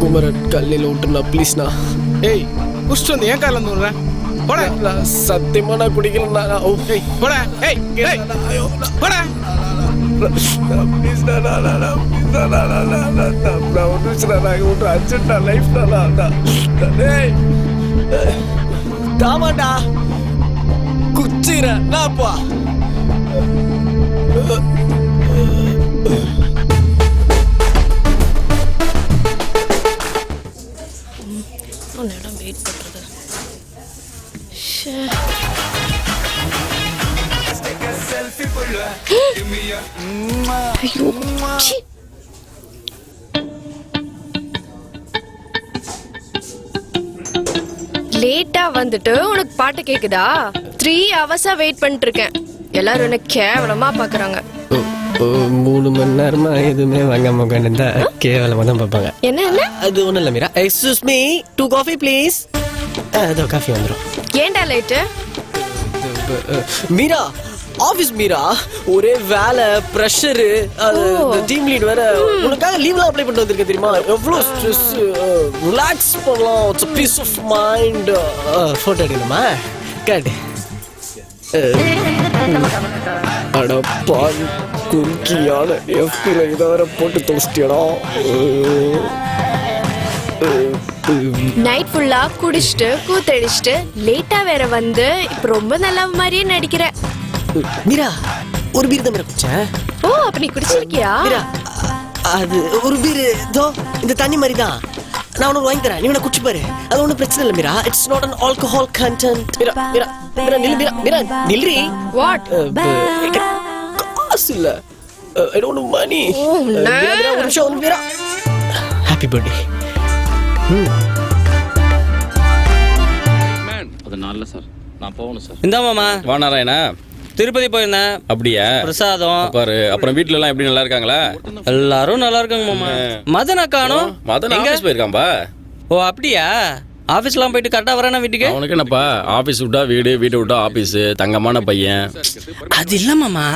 குமரன் கல்லில் விட்டுனா ப்ளீஸ்ண்ணா. ஏய் குஷ்டு வந்து ஏன் காலில் வந்து விடுறேன்? போட. சத்தியமா நான் குடிக்கலண்ணா. போட. ஏய் போட. தாமாண்டா குச்சிரா நேரம் வெயிட் பண்றது. லேட்டா வந்துட்டு உனக்கு பாட்டு கேக்குதா? 3 hours வெயிட் பண்ணிட்டு இருக்கேன். எல்லாரும் என்ன கேவலமா பாக்குறாங்க. 3 மணி நேரமா எதுவுமே வாங்காம உட்காந்துருந்தா கேவலமா தான் பார்ப்பாங்க. என்ன அது ஒண்ணும் இல்ல Meera. Excuse me, 2 coffee please. அதோ காஃபி வந்துடும். ஏன்டா லேட்டு? மீரா ஆபீஸ் மீரா, ஒரே வேலை பிரஷரு. டீம் லீட் வேற. உனக்காக லீவ்லாம் அப்ளை பண்ணிட்டு வந்திருக்கேன் தெரியுமா? எவ்வளோ ஸ்ட்ரெஸ். ரிலாக்ஸ் பண்ணலாம். It's a peace of mind. Photo எடுக்கணுமா? காட்டு. அடப்பா குறுக்கியான எஃப்ல இதை வேற போட்டு தொலைச்சிட்டியடா. நைட் ஃபுல்லா குடிச்சிட்டு கூத்தடிச்சிட்டு லேட்டா வேற வந்து இப்ப ரொம்ப நல்ல மாதிரியே நடிக்கிற. மீரா ஒரு பீர் தான் குடிச்சேன். ஓ அப்ப நீ குடிச்சிருக்கியா? மீரா அது ஒரு பீர் தோ இந்த தண்ணி மாதிரி தான். நான் உனக்கு வாங்கி தரேன், நீ வேணா குடிச்சு பாரு. அது ஒன்றும் பிரச்சனை இல்லை Meera. It's not an alcohol content. Meera Meera Meera நில்லு. மீரா மீரா நில்றி. வாட்? காசு இல்ல. I don't have money. Meera ஒரு நிமிஷம் வந்து மீரா. Happy birthday. அது நல்ல சார், நான் போகணும் சார். இந்த மாமா வா நாராயணா. திருப்பதி போயிருந்தேன். அப்படியா? பிரசாதம் பாரு. அப்புறம் வீட்ல எல்லாம் எப்படி நல்லா இருக்காங்களா? எல்லாரும் நல்லா இருக்காங்க மாமா. மதனை காணோம். மதன் ஆபீஸ் போயிருக்கான்பா. ஓ அப்படியா? ஆபீஸ்லாம் போயிட்டு கரெக்டா வரானா வீட்டுக்கு? அவனுக்கு என்னப்பா, ஆபீஸ் விட்டா வீடு, வீடு விட்டா ஆபீஸ். தங்கமான பையன். அது இல்ல மாமா,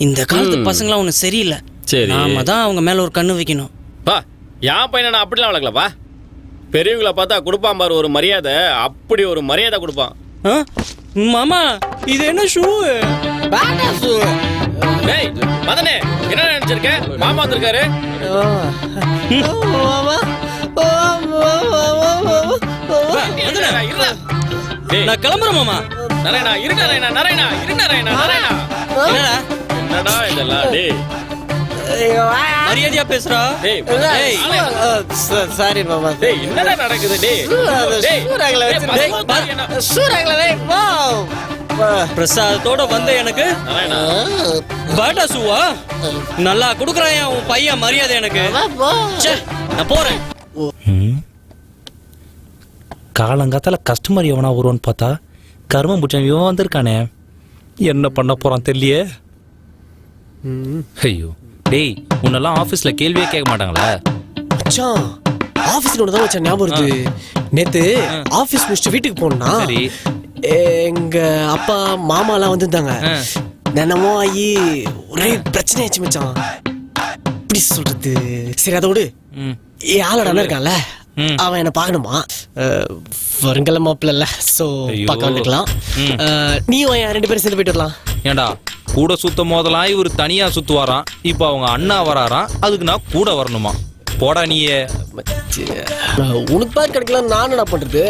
இந்த காலத்து பசங்களாம் ஒண்ணு சரியில்லை. சரி, நாம தான் அவங்க மேல ஒரு கண்ணு வைக்கணும். பா என் பையனை நான் அப்படிலாம் வளர்க்கலப்பா. பெரியவங்களை பார்த்தா கொடுப்பான் பாரு ஒரு மரியாதை. அப்படி ஒரு மரியாதை கொடுப்பான். மாமா இது என்ன ஷூ? டேய் மதனே, என்ன நினைச்சிருக்க? மாமா வந்திருக்காரு. நான் கிளம்புறேன் மாமா. நாராயணா இரு, நாராயணா நாராயணா இரு, நாராயணா நாராயணா. என்னடா இதெல்லாம்? டேய் மரியாதையா பேசுறா. டேய் சாரி மாமா. டேய் என்னடா நடக்குது? பிரசாதத்தோட வந்த எனக்கு பாட்டா ஷூவா? நல்லா குடுக்குறான் உன் பையன் மரியாதை எனக்கு. நான் போறேன். காலங்காத்தால கஸ்டமர் எவனா வருவான்னு பார்த்தா கர்மம் பிடிச்சவன் இவன் வந்திருக்கானே. என்ன பண்ண போறான் தெரியலையே. ஐயோ டேய், உன்னெல்லாம் ஆபீஸ்ல கேள்வியே கேட்க மாட்டாங்களா? மச்சான் ஆபீஸ்ல தான் வச்ச ஞாபகம் வருது. நேத்து ஆபீஸ் முடிச்சுட்டு வீட்டுக்கு போனா எங்க அப்பா மாமாலாம் வந்திருந்தாங்க. தினமோ ஆகி ஒரே பிரச்சனை ஆயிடுச்சு மச்சான். எப்படி சொல்றது? சரி அதோடு என் ஆளோட இருக்கான்ல, அவன் என்ன பாக்கணுமா? வருங்கல மாப்பிள்ள, சோ பார்க்க வந்துக்கலாம். நீயும் 2 பேரும் சேர்ந்து போயிட்டு வரலாம். ஏண்டா கூட சுத்தும் போதெல்லாம் இவர் தனியா சுத்துவாராம். இப்ப அவங்க அண்ணா வராராம், அதுக்கு நான் கூட வரணுமா? போடா நீயே. உனக்கு பேர் கிடைக்கலாம், நான் என்ன பண்றது?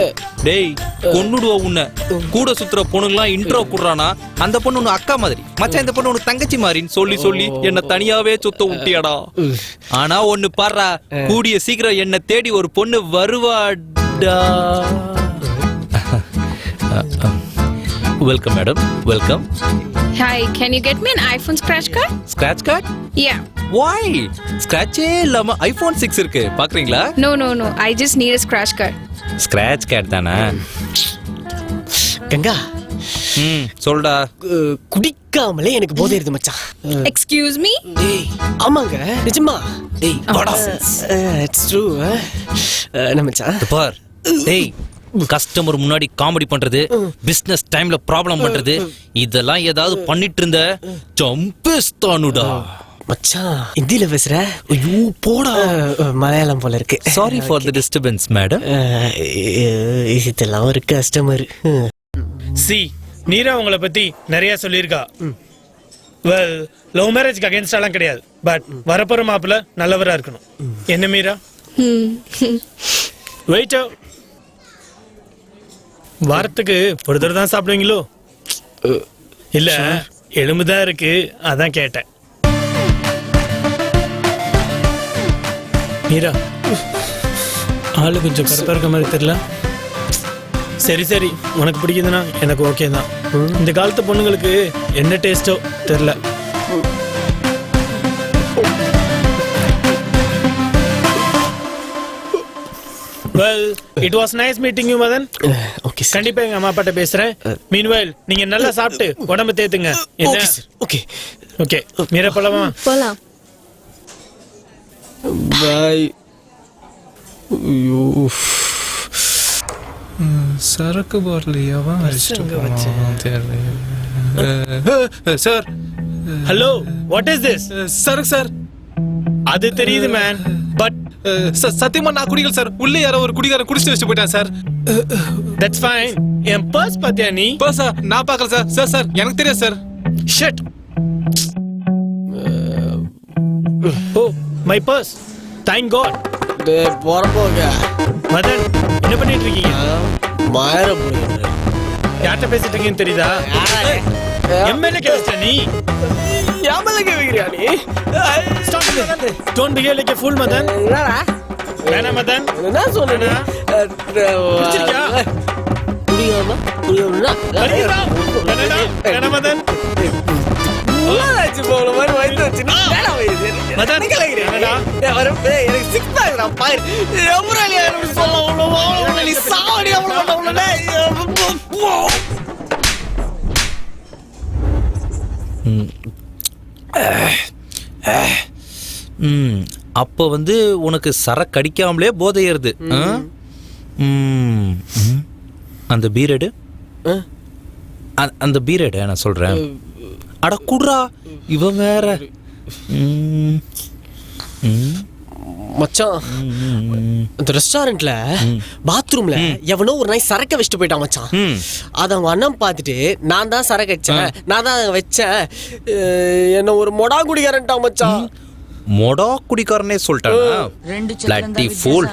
டேய் கொன்னுடுவா உன்னை. கூட சுத்துற பொண்ணுங்களாம் இன்ட்ரோ குடுறானா, அந்த பொண்ணு உனக்கு அக்கா மாதிரி, மச்சான் இந்த பொண்ணு உனக்கு தங்கச்சி மாதிரின்னு சொல்லி சொல்லி என்ன தனியாவே சுத்த விட்டியாடா. ஆனா ஒண்ணு பாடுறா, கூடிய சீக்கிரம் என்ன தேடி ஒரு பொண்ணு வருவாடா. Welcome madam, welcome. Hi, can you get me an iPhone scratch card? Scratch card? Yeah. Why? Scratch-ஏ இல்லாம iPhone 6 இருக்கு, பாக்குறீங்களா? No, I just need a scratch card. Scratch card தானா? கங்கா, சொல்டா. குடிக்காமலே எனக்கு போதை இருது மச்சான். Excuse me? டேய் ஆமாங்க நிஜமா. டேய் வாடா. It's true. என்ன மச்சான்? பார் டேய், கஸ்டமர் முன்னாடி காமெடி பண்றது, பிசினஸ் டைம்ல ப்ராப்ளம் பண்றது, இதெல்லாம் ஏதாவது பண்ணிட்டு இருந்த ஜம்பிஸ்தானுடா. மச்சான் ஹிந்தில பேசுற? ஐயோ போடா. மலையாளம் போல இருக்கு. Sorry for the disturbance madam. இதெல்லாம் ஒரு கஸ்டமர். சி நீரா உங்களை பத்தி நிறைய சொல்லியிருக்கா. வெல் லவ் மேரேஜ்க்கு அகேன்ஸ்டாலாம் கிடையாது, பட் வரப்போற மாப்பிள்ள நல்லவரா இருக்கணும். என்ன மீரா? வெயிட், வாரத்துக்கு ஒரு தடவை தான் சாப்பிடுவீங்களோ? இல்ல எலும்புதான் இருக்கு, அதான் கேட்டேன். மீரா ஆளு கொஞ்சம் கருப்பா இருக்க மாதிரி தெரியல. சரி சரி, உனக்கு பிடிக்குதுன்னா எனக்கு ஓகே தான். இந்த காலத்து பொண்ணுங்களுக்கு என்ன டேஸ்டோ தெரியல. Well it was nice meeting you Madan. Okay sir. கண்டிப்பா எங்க அம்மா அப்பாட்ட பேசுறேன். மீன்வைல் நீங்க நல்லா சாப்பிட்டு உடம்பு தேத்துங்க. என்ன? Okay sir. Okay okay Meera போலாமா? போலாம். பாய். ஐயோ சரக்கு பாட்டிலையாவா sir? Hello, what is this? சரக்கு சார். அது தெரியுது மேன், பட் சத்தியமா நான் குடிக்கல சார். உள்ளே யாரோ ஒரு குடிகாரன் குடிச்சிட்டு வச்சு போயிட்டான் sir. That's fine. N purse பாத்தியா நீ? பர்ஸா? நான் பார்க்கல சார். சார் சார் எனக்கு தெரியாது sir. Shut. Oh my purse. Thank God. டேய் போறப்போங்க. மதன் என்ன பண்ணிட்டு இருக்கீங்க? மாயற போறீங்க. யார்கிட்ட பேசிட்டு இருக்கீங்கன்னு தெரியுதா? எம்எல்ஏ கேஸ்ட நீ யாமல கேக்குறியா நீ? Don't behave like a fool Madan. என்னடா? வேணா மதன். என்ன சொல்றீங்க? குடிச்சிருக்கியா? குடியாமா? குடியாமா? அடிக்கிறா? வேணா வேணா மதன். உள்ளாச்சு போல மாதிரி வைத்து வச்சு வேணா வைது. மதன் வேணா. எனக்கு சிக்ஸ் பேக்டா பாரு. எவ்வளவு நீ சொல்ல அவ்வளவு நீ சாவடி அவ்வளவு பண்ண. அப்போ வந்து உனக்கு சரக்கு அடிக்காமலே போதை ஏறுது. அந்த பீரியடு, அந்த பீரியடு நான் சொல்றேன். அட குடுறா, இவன் வேற. மச்சான் அந்த ரெஸ்டாரண்ட்ல பாத்ரூம்ல எவனோ ஒரு நாய் சரக்க வச்சுட்டு போயிட்டான் மச்சான். அத அவங்க அண்ணன் பார்த்துட்டு நான் தான் சரக்கு வச்சேன், நான் தான் வச்சேன், என்ன ஒரு மொடா குடிக்காரன்ட்டான் மச்சான். மொடா குடிக்காரனே சொல்லிட்டானா? Bloody fool.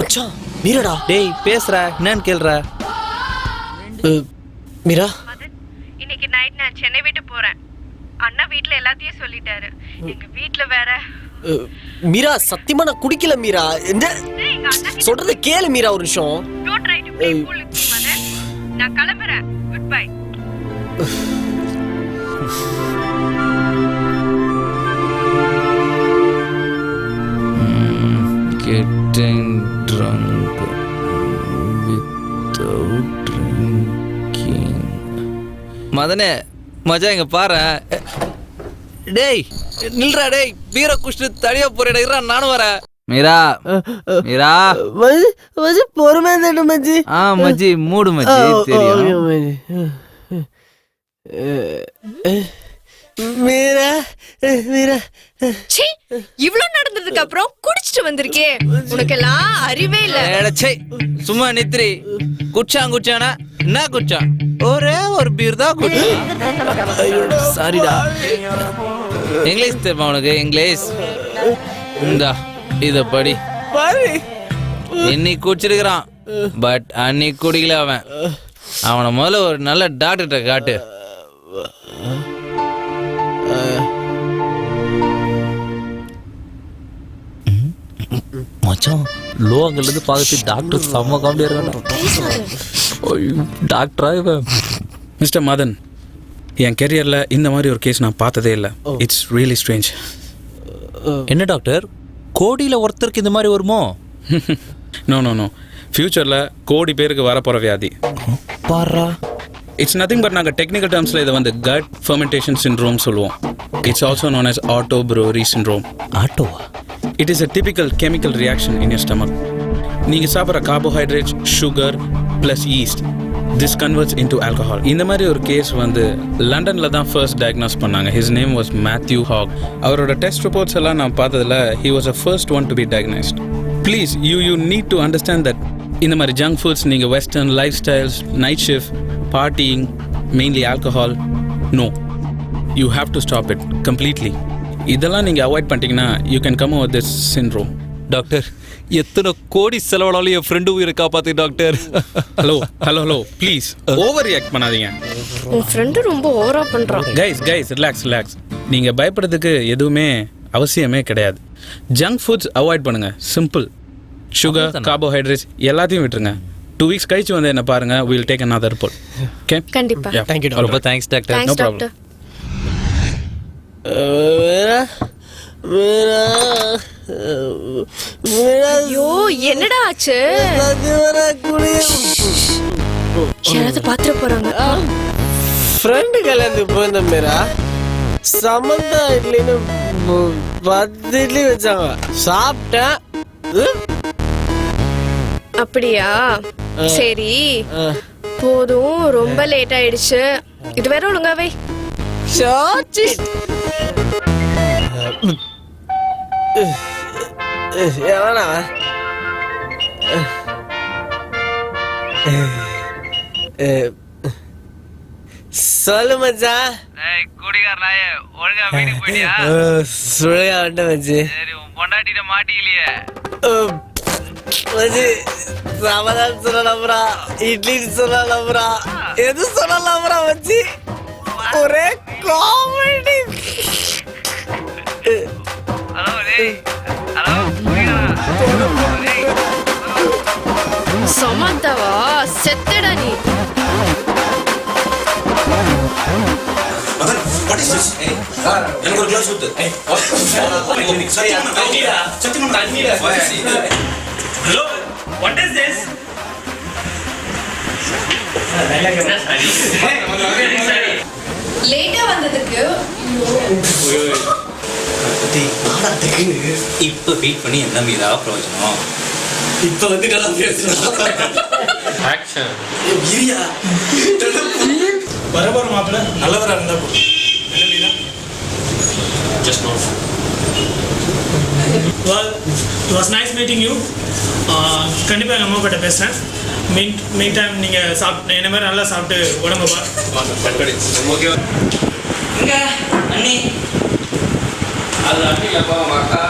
மச்சான் மீரடா. டேய் பேசுற என்னன்னு கேளுடா. மீரா இன்னைக்கு நைட் நான் சென்னை விட்டு போறேன். அண்ணா வீட்ல எல்லாத்தையும் சொல்லிட்டாரு. எங்க வீட்ல வேற. மீரா சத்தியமா நான் குடிக்கல மீரா. சொல்றது கேளு மீரா ஒரு நிமிஷம். நான் கிளம்புறேன். Good bye. Getting drunk without drinking. மதனே மஜா இங்க பாரு. டேய் நில்றா. டேய் பீரை குடிச்சிட்டு தனியா போறேடா. நானும் வரேன். மீரா மீரா மச்சி பொறுமையா தானே மச்சி. மச்சி மூடு மச்சி தெரியும். மீரா மீரா சீ, இவ்ளோ நடந்ததுக்கு அப்புறம் குடிச்சிட்டு வந்திருக்கே. உனக்கெல்லாம் அறிவே இல்ல. ஏடச்சே சும்மா நித்ரி. குச்சானா என்ன குச்சான்? ஒரே ஒரு பீர் தான் குச்சான். சாரிடா. இங்கிலீஷ் தெரியுமா உனக்கு? இங்கிலீஷ் இந்தா இத படி. இன்னைக்கு குடிச்சிருக்கிறான், பட் அன்னைக்கு குடிக்கல. அவனை முதல்ல ஒரு நல்ல டாக்டர்கிட்ட காட்டு. மச்சான் லோ அங்கல இருந்து பார்த்துட்டு டாக்டர் செம்ம காமெடியா இருக்கான். டாக்டரா இவன்? மிஸ்டர் மதன், என் கெரியரில் இந்த மாதிரி ஒரு கேஸ் நான் பார்த்ததே இல்லை. It's really strange. என்ன டாக்டர், கோடியில் ஒருத்தருக்கு இந்த மாதிரி வருமோ? நோ நோ நோ, ஃப்யூச்சரில் கோடி பேருக்கு வரப்போகிற வியாதி. பாரா. இட்ஸ் நத்திங் பட் நாங்கள் டெக்னிக்கல் டேர்ம்ஸில் இதை வந்து கட் ஃபெர்மெண்டேஷன் சிண்ட்ரோம் சொல்லுவோம். It's also known as auto brewery syndrome. ஆட்டோவா? It is a typical chemical reaction in your stomach. நீங்கள் சாப்பிட்ற carbohydrates, sugar plus yeast, this converts into alcohol. இந்த மாதிரி ஒரு கேஸ் வந்து லண்டனில் தான் ஃபர்ஸ்ட் டயக்னோஸ் பண்ணாங்க. His name was Matthew Hogg. அவரோட டெஸ்ட் ரிப்போர்ட்ஸ் எல்லாம் நான் பார்த்ததில் he was a first one to be diagnosed. Please you need to understand that இந்த மாதிரி ஜங்க் ஃபுட்ஸ், நீங்கள் western life styles, night shift, partying, mainly alcohol, no, you have to stop it completely. இதெல்லாம் நீங்கள் avoid பண்ணிட்டீங்கன்னா you can come over this syndrome. Doctor, எத்தனை கோடி செலவானாலும் என் ஃப்ரெண்டு உயிரை காப்பாத்து doctor. Hello please over react பண்ணாதீங்க. உன் ஃப்ரெண்டு ரொம்ப ஓவரா பண்றான். Guys relax. நீங்கள் பயப்படுறதுக்கு எதுவுமே அவசியமே கிடையாது. ஜங்க் ஃபுட்ஸ் அவாய்ட் பண்ணுங்க, சிம்பிள். சுகர், கார்போஹைட்ரேட்ஸ் எல்லாத்தையும் விட்டுருங்க. 2 weeks கழிச்சு வந்து என்ன பாருங்க. we'll take another report. Okay? கண்டிப்பா. Thank you, doctor. ரொம்ப thanks doctor. Thanks no problem. Doctor. ஐயோ என்னடா ஆச்சு? யாராவது பாத்துற போறாங்க. ஃப்ரெண்டு கல்யாணத்து போயிருந்த மீரா சமந்தா இட்லின்னு 10 இட்லி வச்சாங்க, சாப்பிட்டேன். அப்படியா? சரி போதும், ரொம்ப லேட் ஆயிடுச்சு. இது வேற ஒழுங்காவே. சாச்சி எவனா சொல்லு மச்சான். குடிகார நாய ஒழுங்கா வீட்டுக்கு போயிட்டியா? சுழையா வண்ட மச்சி. சரி, உன் பொண்டாட்டிட்ட மாட்டிக்கலையே? மச்சி சமாதானம் சொல்லலாம்ரா, இட்லி சொல்லலாம்ரா, எது சொல்லலாம்ரா மச்சி. ஒரே காமெடி. ஹலோ டேய், ஹலோ குடிகாரா. சமந்தாவா? செத்தடா நீ. எனக்கு ஒரு கிளாஸ் ஊத்து. Hello, what is this? லேட்டா வந்ததுக்கு இப்போ வெயிட் பண்ணி என்ன மீதா பிரயோஜனம்? இப்ப வந்து நல்லா பேசுறோம். வரப்போற மாப்பிள்ள நல்லவரா இருந்தா போதும். Well, it was nice meeting you. கண்டிப்பாக எங்கள் அம்மா கிட்ட பேசுகிறேன். மீன் டைம் நீங்கள் என்ன மாதிரி நல்லா சாப்பிட்டு உடம்பு அண்ணி அது அன்னைக்கு அப்பா மாட்டா